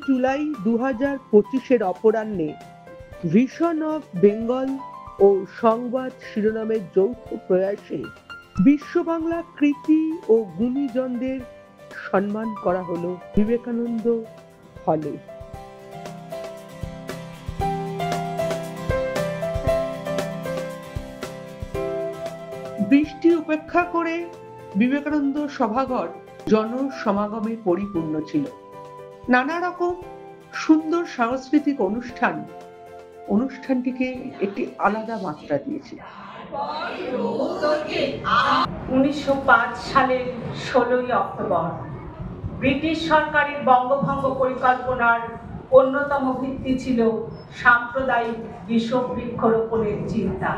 July 2025 অপরাহ্নে vision of Bengal ও সংবাদ শিরোনামের যৌথ প্রয়াসে বিশ্ব বাংলা কৃতি ও গুণীজনদের সম্মান করা হলো বিবেকানন্দ হলে। বৃষ্টি উপেক্ষা করে বিবেকানন্দ সভাঘর জনসমাগমে পরিপূর্ণ ছিল। নানা রকম সুন্দর সাংস্কৃতিক অনুষ্ঠানটিকে একটি আলাদা মাত্রা দিয়েছে। 1905 সালের 16ই অক্টোবর ব্রিটিশ সরকারের বঙ্গভঙ্গ পরিকল্পনার অন্যতম ভিত্তি ছিল সাম্প্রদায়িক বিষবৃক্ষরোপণের চিন্তা।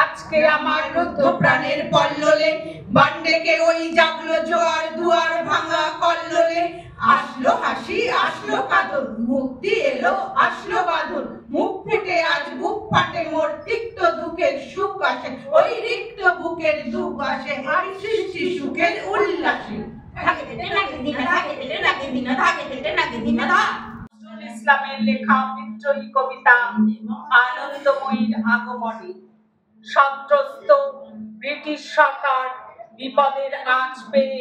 আজকে আমার রুদ্ধ প্রাণের পল্ললে বান্ডেকে ওই জাগলো জোয়ার দুয়ার ভাঙা কল্লোলে, আসলো হাসি আসলো কাঁদন, মুক্তি এলো আসলো বাঁধন, মুখ ফেটে আজ বুক ফাটে মোর তিক্ত দুঃখের সুখ আসে, ওই রিক্ত বুকের দুঃখ আসে আর সৃষ্টি সুখের উল্লাসে। ইসলামের লেখা বিদ্রোহী কবিতা আনন্দময়ীর আগমনে সন্ত্রস্ত ব্রিটিশ সরকার বিপদের আঁচ পেয়ে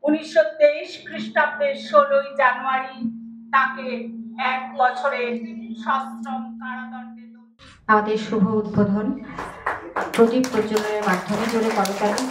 1923 খ্রিস্টাব্দের 16ই জানুয়ারি তাকে 1 বছরের সশ্রম কারাদণ্ডে। আমাদের শুভ উদ্বোধন প্রদীপ প্রজ্বলনের মাধ্যমে জোরে করতালি।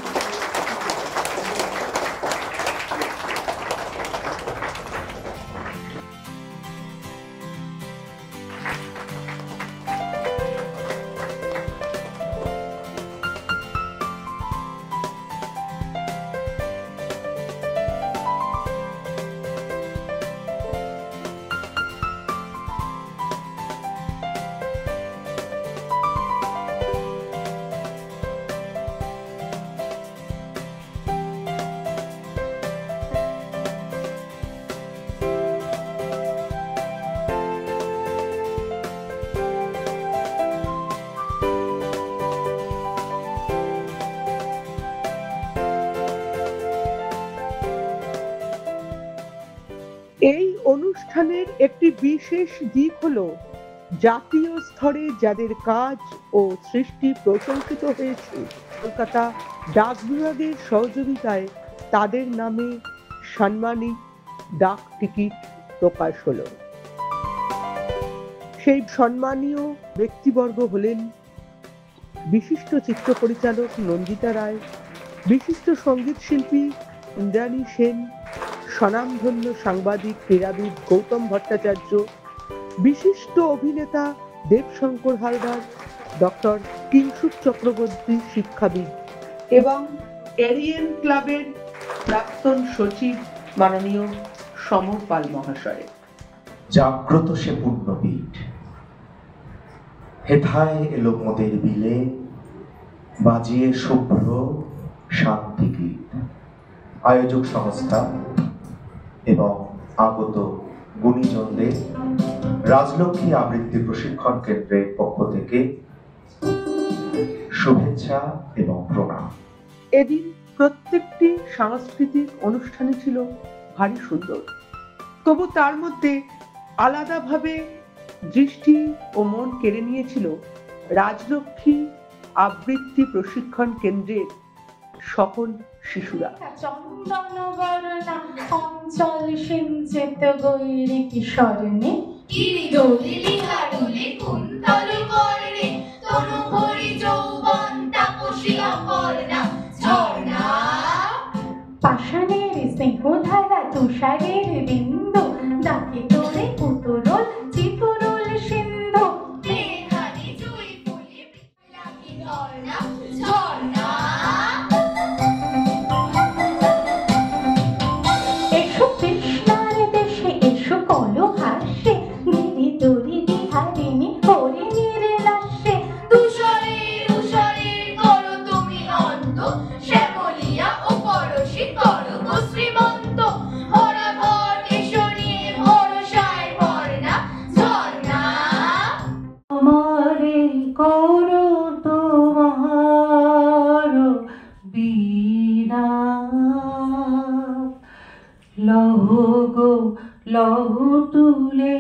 এই অনুষ্ঠানের একটি বিশেষ দিক হলো জাতীয় স্তরে যাদের কাজ ও সৃষ্টি প্রশংসিত হয়েছে, কলকাতা ডাক বিভাগের সহযোগিতায় তাদের নামে সাম্মানিক ডাক টিকিট প্রকাশ হলো। সেই সম্মানীয় ব্যক্তিবর্গ হলেন বিশিষ্ট চিত্র পরিচালক নন্দিতা রায়, বিশিষ্ট সঙ্গীত শিল্পী ইন্দ্রাণী সেন, স্বনামধন্য সাংবাদিক ক্রীড়াবিদ গৌতম ভট্টাচার্য, বিশিষ্ট অভিনেতা দেবশঙ্কর হালদার, ডক্টর কিংশুক চক্রবর্তী শিক্ষাবিদ এবং এরিয়েন ক্লাবের প্রাক্তন সচিব মাননীয় সমর পাল মহাশয়। জাগ্রত সে পূর্ণপীঠ, হেথায় এলো মোদের বিলে, বাজিয়ে শুভ্র শান্তি গীত। আয়োজক সংস্থা এবং আগত গুণীজনদের রাজলক্ষ্মী আবৃত্তি প্রশিক্ষণ কেন্দ্রের পক্ষ থেকে শুভেচ্ছা এবং প্রণাম। এদিন প্রত্যেকটি সাংস্কৃতিক অনুষ্ঠানই ছিল ভারী সুন্দর, তবু তার মধ্যে আলাদাভাবে দৃষ্টি ও মন কেড়ে নিয়েছিল রাজলক্ষ্মী আবৃত্তি প্রশিক্ষণ কেন্দ্রের সকল শিশুরা। অঞ্চল সিঞ্চিত গৈরিক স্বর্ণে গিরিদোলে হারুলে কুন্তল বর্ণে তনু ভরি যৌবন তাপসী অপর্ণা ঝর্ণা, পাষাণের স্নেহধারা তুষারের বিন্দু, ডাকে তোরে পুতুরল চিতুরল সিন্ধু, মেঘানি জুই ফুলে লাগি ঝর্ণা ঝর্ণা। করো তোমার লহু তুলে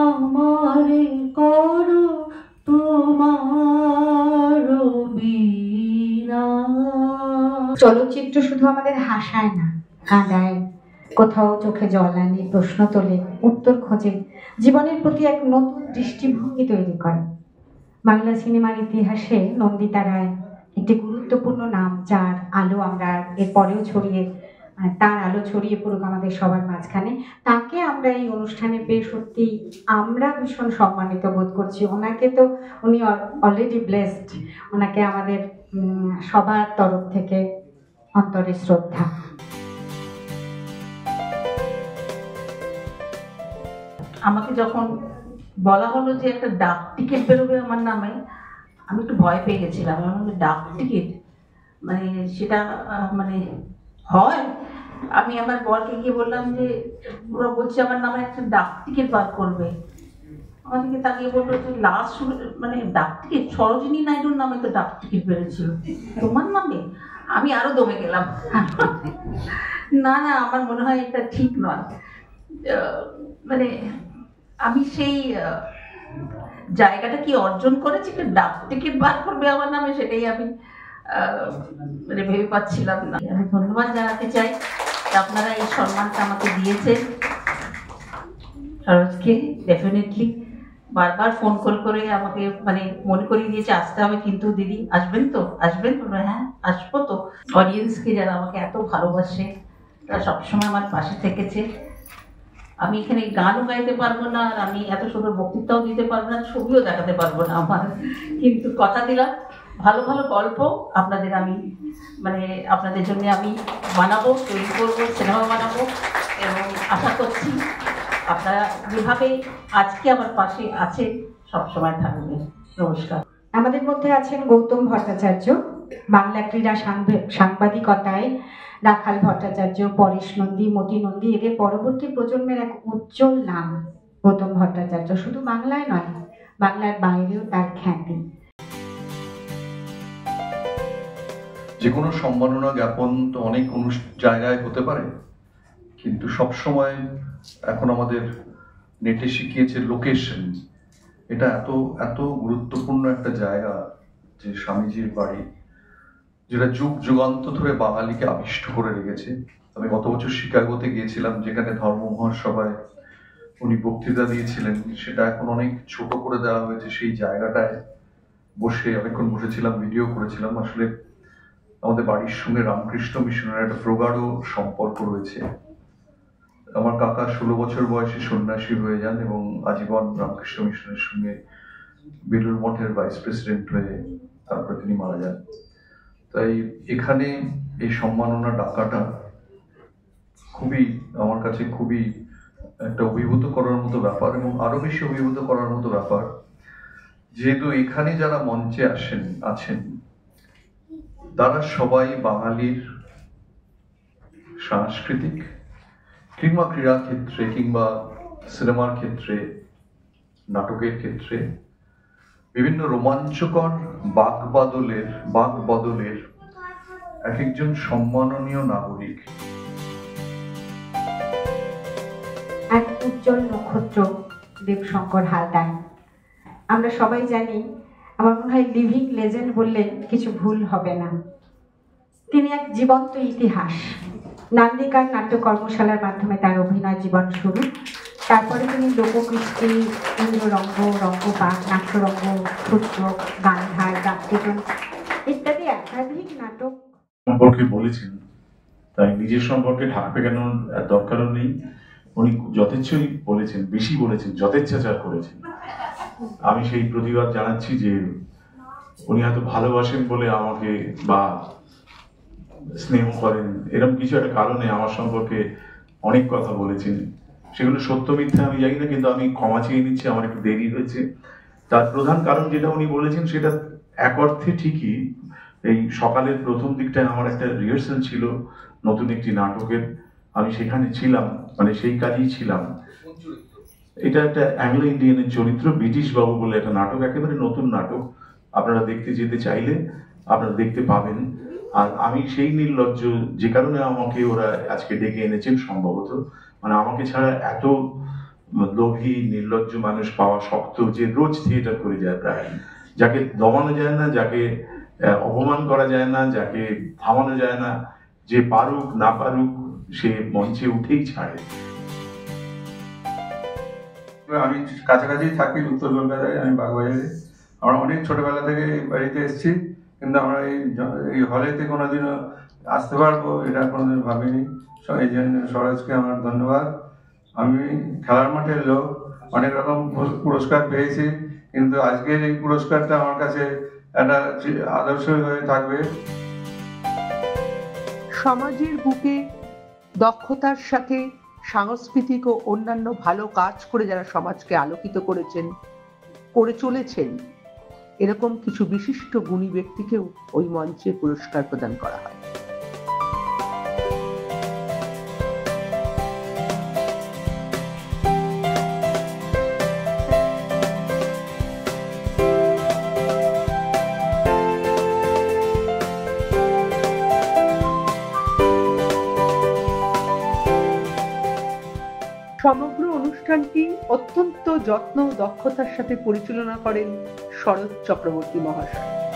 আমারে করো তোমার বীণা। চলচ্চিত্র শুধু আমাদের হাসায় না, কাঁদায়, কোথাও চোখে জল আনে, প্রশ্ন তোলে, উত্তর খোঁজে, জীবনের প্রতি এক নতুন দৃষ্টিভঙ্গি তৈরি করে। বাংলা সিনেমার ইতিহাসে নন্দিতা রায় একটি গুরুত্বপূর্ণ নাম, যার আলো আমরা এরপরেও ছড়িয়ে তার আলো ছড়িয়ে পড়ুক আমাদের সবার মাঝখানে। তাকে আমরা এই অনুষ্ঠানে পেয়ে সত্যি আমরা ভীষণ সম্মানিত বোধ করছি। ওনাকে তো উনি অলরেডি ব্লেসড, ওনাকে আমাদের সবার তরফ থেকে অন্তরে শ্রদ্ধা। আমাকে যখন বলা হলো যে একটা ডাক টিকিট বেরোবে আমার নামে, আমি একটু ভয় পেয়ে গেছিলাম। আমি ডাক টিকিট মানে সেটা মানে হয়? আমি আমার বরকে গিয়ে বললাম যে ওরা বলছে আমার নামে একটা ডাক টিকিট বার করবে। আমাদেরকে তাকিয়ে বললো যে লাস্ট মানে ডাক টিকিট সরোজিনী নাইডুর নামে তো ডাক টিকিট বেরোচ্ছিল, তোমার নামে? আমি আরো দমে গেলাম। না না, আমার মনে হয় এটা ঠিক নয়। মানে আমি সেই জায়গাটা কি অর্জন করেছি, ডাক টিকিট বার করবে আমার নামে, সেটাই আমি মানে ভেবে পাচ্ছিলাম না। আমি ধন্যবাদ জানাতে চাই আপনারা এই সম্মানটা আমাকে দিয়েছেন। সরোজকে ডেফিনেটলি বারবার ফোন কল করে আমাকে মানে মনে করিয়ে দিয়েছে আসতে হবে, কিন্তু দিদি আসবেন তো, আসবেন তো? হ্যাঁ আসবো তো। অডিয়েন্সকে যারা আমাকে এত ভালোবাসে, তারা সবসময় আমার পাশে থেকেছে। আমি এখানে গানও গাইতে পারবো না, আর আমি এত সুন্দর বক্তৃতাও দিতে পারবো না, ছবিও দেখাতে পারবো না আমার, কিন্তু কথা দিলাম ভালো ভালো গল্প আপনাদের আমি মানে আপনাদের জন্য আমি বানাবো, তৈরি করবো, সিনেমা বানাবো, এবং আশা করছি আপনারা যেভাবে আজকে আমার পাশে আছে সবসময় থাকবেন। নমস্কার। আমাদের মধ্যে আছেন গৌতম ভট্টাচার্য, বাংলা ক্রীড়া সাংবাদিকতায় রাখাল ভট্টাচার্য, পরেশ নন্দী, মতি নন্দী, এদের পরবর্তী প্রজন্মের এক উজ্জ্বল নাম গৌতম ভট্টাচার্য। শুধু বাংলায় নয়, বাংলার বাইরেও তার খ্যাতি। যে কোনো সম্মাননা জ্ঞাপন তো অনেক জায়গায় হতে পারে, কিন্তু সবসময় এখন আমাদের নেটে শিখিয়েছে লোকেশন। এটা এত এত গুরুত্বপূর্ণ একটা জায়গা যে স্বামীজির বাড়ি, যেটা যুগ যুগান্ত ধরে বাঙালিকে আবিষ্ট করে রেখেছে। আমি গত বছর শিকাগোতে গিয়েছিলাম, যেখানে ধর্ম মহাসভায় উনি বক্তৃতা দিয়েছিলেন, সেটা এখন অনেক ছোট করে দেওয়া হয়েছে। সেই জায়গাটায় বসে অনেকক্ষণ বসেছিলাম, ভিডিও করেছিলাম। আসলে আমাদের বাড়ির সঙ্গে রামকৃষ্ণ মিশনের একটা প্রগাঢ় সম্পর্ক রয়েছে। আমার কাকা 16 বছর বয়সে সন্ন্যাসী হয়ে যান এবং আজীবন রামকৃষ্ণ মিশনের সঙ্গে বেলুর মঠের ভাইস প্রেসিডেন্ট হয়ে তারপরে তিনি মারা যান। তাই এখানে এই সম্মাননা ডাকাটা খুবই আমার কাছে খুবই একটা অভিভূত করার মতো ব্যাপার, এবং আরো বেশি অভিভূত করার মতো ব্যাপার যেহেতু এখানে যারা মঞ্চে আছেন তারা সবাই বাঙালির সাংস্কৃতিক কিংবা ক্রীড়া ক্ষেত্রে কিংবা সিনেমার ক্ষেত্রে, নাটকের ক্ষেত্রে বিভিন্ন রোমাঞ্চকর বাক বদলের এক একজন সম্মাননীয় নাগরিক। এক উজ্জ্বল নক্ষত্র দেবশঙ্কর হালদার। আমরা সবাই জানি, আমার মনে হয় লিভিং লেজেন্ড বললে কিছু ভুল হবে না। তিনি এক জীবন্ত ইতিহাস। নান্দিকার নাট্য কর্মশালার মাধ্যমে তার অভিনয় জীবন শুরু। তারপরে তিনি লোককৃষ্টি, ইন্দ্ররঙ্গ, রঙ্গপাঠ, নাট্যরঙ্গ, সূত্রক, গান্ধার, ডাকটিগন ইত্যাদি একাধিক নাটক সম্পর্কে বলেছেন, তাই নিজের সম্পর্কে ঢাকবে কেন দরকারও নেই। উনি যথেচ্ছই বলেছেন, বেশি বলেছেন, যথেচ্ছাচার করেছেন। আমি সেই প্রতিবাদ জানাচ্ছি যে উনি হয়তো ভালোবাসেন বলে আমাকে বা স্নেহ করেন এরকম কিছু একটা কারণে আমার সম্পর্কে অনেক কথা বলেছেন। সেগুলো সত্য মিথ্যা আমি জানি না, কিন্তু আমি ক্ষমা চেয়ে নিচ্ছি, আমার একটু দেরি হয়েছে। তার প্রধান কারণ যেটা উনি বলেছেন সেটা এক অর্থে ঠিকই। এই সকালের প্রথম দিকটায় আমার একটা রিহার্সাল ছিল নতুন একটি নাটকের, আমি সেখানে ছিলাম, মানে সেই কাজেই ছিলাম। এটা একটা অ্যাংলো ইন্ডিয়ানের চরিত্র, ব্রিটিশ বাবু বলে একটা নাটক, একেবারে নতুন নাটক। আপনারা দেখতে যেতে চাইলে আপনারা দেখতে পাবেন। আর আমি সেই নির্লজ্জ, যে কারণে আমাকে ওরা আজকে ডেকে এনেছেন সম্ভবত, মানে আমাকে ছাড়া এত লোভী নির্লজ্জ মানুষ পাওয়া শক্ত, যে রোজ থিয়েটার করে যায় প্রায়, যাকে দমানো যায় না, যাকে অপমান করা যায় না, যাকে থামানো যায় না, যে পারুক না পারুক সে মঞ্চে উঠেই ছাড়ে। আমি কাছাকাছি থাকি, উত্তর কলকাতায়, আমি বাগবাজারে। আমরা অনেক ছোটবেলা থেকে এই বাড়িতে এসেছি, কিন্তু আমরা এই হলেতে কোনোদিনও আসতে পারবো এটা কোনোদিন ভাবিনি। এই জন্য সরোজকে আমার ধন্যবাদ। আমি খেলার মাঠের লোক, অনেক রকম পুরস্কার পেয়েছি, কিন্তু আজকের এই পুরস্কারটা আমার কাছে একটা আদর্শ হয়ে থাকবে। সমাজের বুকে দক্ষতার সাথে সাংস্কৃতিক ও অন্যান্য ভালো কাজ করে যারা সমাজকে আলোকিত করে চলেছেন, এরকম কিছু বিশিষ্ট গুণী ব্যক্তিকেও ওই মঞ্চে পুরস্কার প্রদান করা হয়। সমগ্র অনুষ্ঠানটি অত্যন্ত যত্ন ও দক্ষতার সাথে পরিচালনা করেন শরৎ চক্রবর্তী মহাশয়।